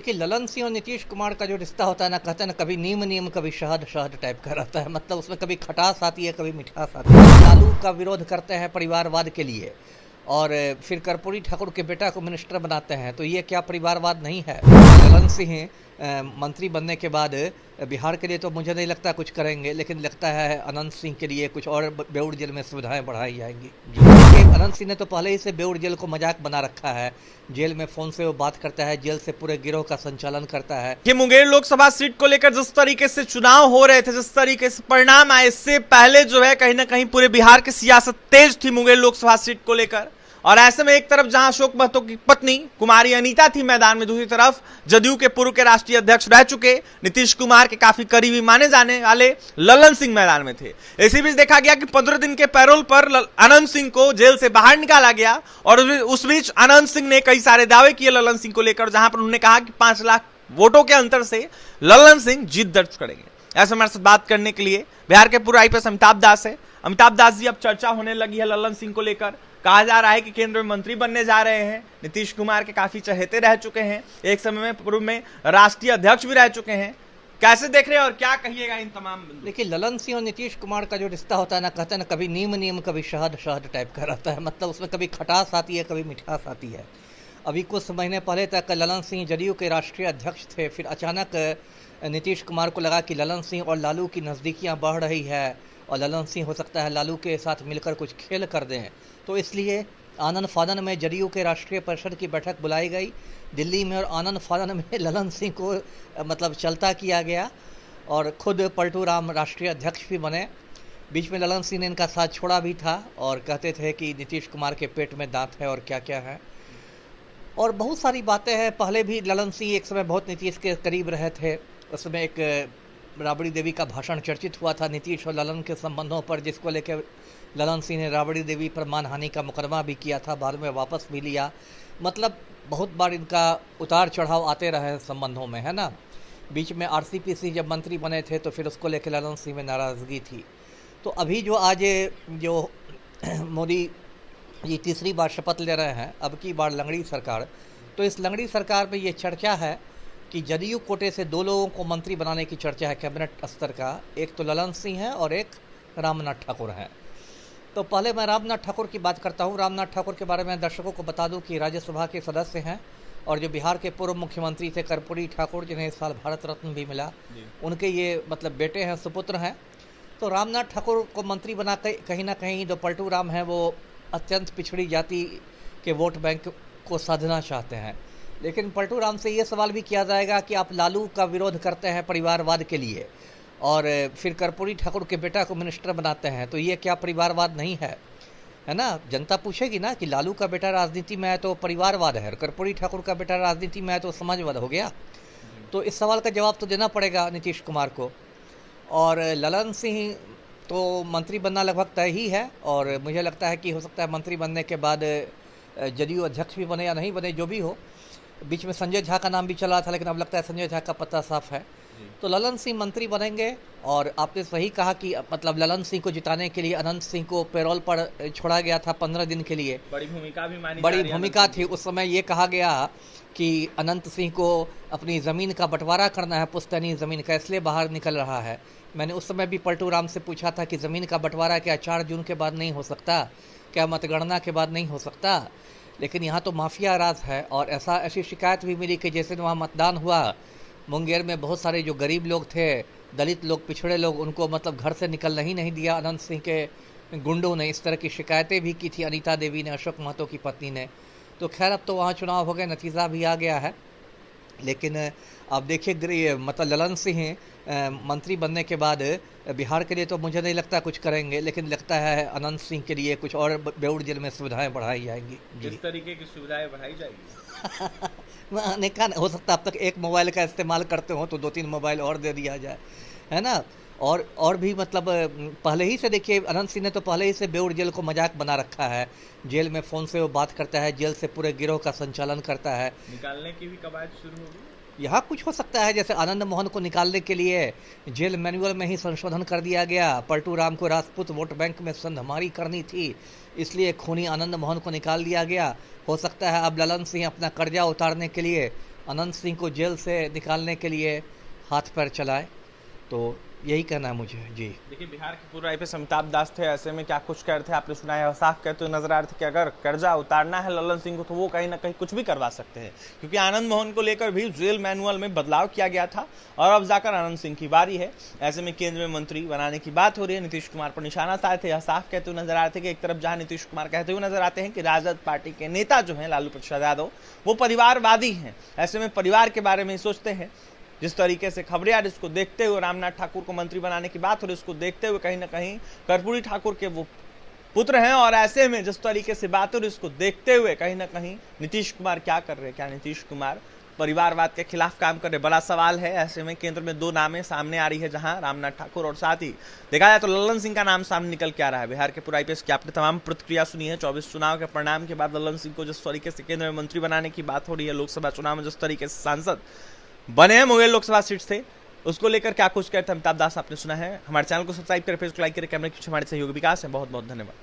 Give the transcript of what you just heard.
देखिए, ललन सिंह और नीतीश कुमार का जो रिश्ता होता है ना, कहते हैं ना, कभी नीम नीम कभी शहद शहद टाइप का रहता है। मतलब उसमें कभी खटास आती है, कभी मिठास आती है। लालू का विरोध करते हैं परिवारवाद के लिए, और फिर कर्पूरी ठाकुर के बेटा को मिनिस्टर बनाते हैं, तो ये क्या परिवारवाद नहीं है? ललन सिंह मंत्री बनने के बाद बिहार के लिए तो मुझे नहीं लगता कुछ करेंगे, लेकिन लगता है अनंत सिंह के लिए कुछ और बेउर जेल में सुविधाएं बढ़ाई जाएंगी। देखिए, अनंत सिंह ने तो पहले ही से बेउर जेल को मजाक बना रखा है। जेल में फोन से वो बात करता है, जेल से पूरे गिरोह का संचालन करता है। कि मुंगेर लोकसभा सीट को लेकर जिस तरीके से चुनाव हो रहे थे, जिस तरीके से परिणाम आए, इससे पहले जो है कहीं ना कहीं पूरे बिहार की सियासत तेज थी मुंगेर लोकसभा सीट को लेकर। और ऐसे में एक तरफ जहां अशोक महतो की पत्नी कुमारी अनीता थी मैदान में, दूसरी तरफ जदयू के पूर्व के राष्ट्रीय अध्यक्ष रह चुके नीतीश कुमार के काफी करीबी माने जाने वाले ललन सिंह मैदान में थे। इसी बीच देखा गया कि 15 दिन के पैरोल पर अनंत सिंह को जेल से बाहर निकाला गया, और उस बीच अनंत सिंह ने कई सारे दावे किए ललन सिंह को लेकर, जहां पर उन्होंने कहा कि 5 लाख वोटों के अंतर से ललन सिंह जीत दर्ज करेंगे। ऐसे हमारे साथ बात करने के लिए बिहार के पूर्व आईपीएस अमिताभ दास है। अमिताभ दास जी, अब चर्चा होने लगी है ललन सिंह को लेकर। कहा जा रहा है कि केंद्र में मंत्री बनने जा रहे हैं। नीतीश कुमार के काफी चहेते रह चुके हैं, एक समय में पूर्व में राष्ट्रीय अध्यक्ष भी रह चुके हैं। कैसे देख रहे हैं और क्या कहिएगा इन तमाम? देखिए, ललन सिंह और नीतीश कुमार का जो रिश्ता होता है ना, कहते हैं ना, कभी नीम नीम कभी शहद शहद टाइप का रहता है। मतलब उसमें कभी खटास आती है, कभी मिठास आती है। अभी कुछ महीने पहले तक ललन सिंह जदयू के राष्ट्रीय अध्यक्ष थे, फिर अचानक नीतीश कुमार को लगा कि ललन सिंह और लालू की नज़दीकियाँ बढ़ रही है, और ललन सिंह हो सकता है लालू के साथ मिलकर कुछ खेल कर दें। तो इसलिए आनन फानन में जदयू के राष्ट्रीय परिषद की बैठक बुलाई गई दिल्ली में, और आनन फानन में ललन सिंह को मतलब चलता किया गया, और खुद पलटू राम राष्ट्रीय अध्यक्ष भी बने। बीच में ललन सिंह ने इनका साथ छोड़ा भी था, और कहते थे कि नीतीश कुमार के पेट में दांत है और क्या क्या है, और बहुत सारी बातें हैं। पहले भी ललन सिंह एक समय बहुत नीतीश के करीब रहे थे। उस समय एक राबड़ी देवी का भाषण चर्चित हुआ था नीतीश और ललन के संबंधों पर, जिसको लेकर ललन सिंह ने राबड़ी देवी पर मानहानि का मुकदमा भी किया था, बाद में वापस भी लिया। मतलब बहुत बार इनका उतार चढ़ाव आते रहे संबंधों में, है ना। बीच में आरसीपी जब मंत्री बने थे तो फिर उसको लेकर ललन सिंह में नाराज़गी थी। तो अभी जो आज जो मोदी ये तीसरी बार शपथ ले रहे हैं, अब की बार लंगड़ी सरकार, तो इस लंगड़ी सरकार में ये चर्चा है कि जदयू कोटे से 2 लोगों को मंत्री बनाने की चर्चा है कैबिनेट स्तर का। एक तो ललन सिंह है और एक रामनाथ ठाकुर है। तो पहले मैं रामनाथ ठाकुर की बात करता हूँ। रामनाथ ठाकुर के बारे में दर्शकों को बता दूं कि राज्यसभा के सदस्य हैं, और जो बिहार के पूर्व मुख्यमंत्री थे कर्पूरी ठाकुर, जिन्हें इस साल भारत रत्न भी मिला, उनके ये मतलब बेटे हैं, सुपुत्र हैं। तो रामनाथ ठाकुर को मंत्री बना कहीं ना कहीं जो पलटू राम हैं वो अत्यंत पिछड़ी जाति के वोट बैंक को साधना चाहते हैं। लेकिन पलटू राम से ये सवाल भी किया जाएगा कि आप लालू का विरोध करते हैं परिवारवाद के लिए, और फिर कर्पूरी ठाकुर के बेटा को मिनिस्टर बनाते हैं, तो ये क्या परिवारवाद नहीं है? है ना। जनता पूछेगी ना कि लालू का बेटा राजनीति में है तो परिवारवाद है, और कर्पूरी ठाकुर का बेटा राजनीति में है तो समाजवाद हो गया। तो इस सवाल का जवाब तो देना पड़ेगा नीतीश कुमार को। और ललन सिंह तो मंत्री बनना लगभग तय ही है, और मुझे लगता है कि हो सकता है मंत्री बनने के बाद जदयू अध्यक्ष भी बने या नहीं बने, जो भी हो। बीच में संजय झा का नाम भी चला था, लेकिन अब लगता है संजय झा का पत्ता साफ है। तो ललन सिंह मंत्री बनेंगे, और आपने सही कहा कि मतलब ललन सिंह को जिताने के लिए अनंत सिंह को पैरोल पर छोड़ा गया था 15 दिन के लिए। बड़ी भूमिका थी। उस समय ये कहा गया कि अनंत सिंह को अपनी ज़मीन का बंटवारा करना है, पुश्तैनी ज़मीन का, इसलिए बाहर निकल रहा है। मैंने उस समय भी पलटू राम से पूछा था कि ज़मीन का बंटवारा क्या 4 जून के बाद नहीं हो सकता, क्या मतगणना के बाद नहीं हो सकता? लेकिन यहाँ तो माफिया राज है, और ऐसी शिकायत भी मिली कि जैसे वहाँ मतदान हुआ, मुंगेर में बहुत सारे जो गरीब लोग थे, दलित लोग, पिछड़े लोग, उनको मतलब घर से निकलना ही नहीं दिया अनंत सिंह के गुंडों ने। इस तरह की शिकायतें भी की थी अनीता देवी ने, अशोक महतो की पत्नी ने। तो खैर, अब तो वहाँ चुनाव हो गए, नतीजा भी आ गया है। लेकिन अब देखिए, मतलब ललन सिंह मंत्री बनने के बाद बिहार के लिए तो मुझे नहीं लगता कुछ करेंगे, लेकिन लगता है अनंत सिंह के लिए कुछ और बेउर जेल में सुविधाएं बढ़ाई जाएंगी। किस तरीके की सुविधाएं बढ़ाई जाएगी? अनेक हो सकता है अब तक एक मोबाइल का इस्तेमाल करते हो तो 2-3 मोबाइल और दे दिया जाए, है ना। और भी मतलब पहले ही से देखिए, अनंत सिंह ने तो पहले ही से बेउर जेल को मजाक बना रखा है। जेल में फ़ोन से वो बात करता है, जेल से पूरे गिरोह का संचालन करता है। निकालने की भी कवायद शुरू होगी। यहाँ कुछ हो सकता है, जैसे आनंद मोहन को निकालने के लिए जेल मैनुअल में ही संशोधन कर दिया गया। पलटू राम को राजपूत वोट बैंक में संधमारी करनी थी, इसलिए खूनी आनंद मोहन को निकाल दिया गया। हो सकता है अब ललन सिंह अपना कर्जा उतारने के लिए अनंत सिंह को जेल से निकालने के लिए हाथ पैर चलाए। तो यही कहना है मुझे जी। देखिए, बिहार के पूर्व आईपीएस अमिताभ दास थे, ऐसे में क्या कुछ कह रहे थे आपने सुना है, साफ कहते हुए नजर आ रहे थे कि अगर कर्जा उतारना है ललन सिंह को तो वो कहीं ना कहीं कुछ भी करवा सकते हैं, क्योंकि आनंद मोहन को लेकर भी जेल मैनुअल में बदलाव किया गया था और अब जाकर आनंद सिंह की बारी है। ऐसे में केंद्र में मंत्री बनाने की बात हो रही है, नीतीश कुमार पर निशाना साधे थे, यह साफ कहते हुए नजर आ रहे थे कि एक तरफ जहां नीतीश कुमार कहते हुए नजर आते हैं कि राजद पार्टी के नेता जो है लालू प्रसाद यादव वो परिवारवादी हैं, ऐसे में परिवार के बारे में सोचते हैं। जिस तरीके से खबरें आ रही इसको देखते हुए रामनाथ ठाकुर को मंत्री बनाने की बात हो रही इसको देखते हुए कहीं ना कहीं कर्पूरी ठाकुर के वो पुत्र हैं, और ऐसे में जिस तरीके से बात हो रही इसको देखते हुए कहीं ना कहीं नीतीश कुमार क्या कर रहे हैं, क्या नीतीश कुमार परिवारवाद के खिलाफ काम कर रहे, बड़ा सवाल है। ऐसे में केंद्र में दो नामें सामने आ रही है, जहां रामनाथ ठाकुर और साथ ही देखा जाए तो ललन सिंह का नाम सामने निकल के आ रहा है। बिहार के पूर्व आईपीएस की आपने तमाम प्रतिक्रिया सुनी है। 24 चुनाव के परिणाम के बाद ललन सिंह को जिस तरीके से केंद्र में मंत्री बनाने की बात हो रही है, लोकसभा चुनाव में जिस तरीके से सांसद बने हैं मुंगेर लोकसभा सीट से, उसको लेकर क्या कुछ कहते हैं अमिताभ दास आपने सुना है। हमारे चैनल को सब्सक्राइब करें, पेज को लाइक करें, कैमरे की हमारे सहयोगी विकास है। बहुत बहुत धन्यवाद।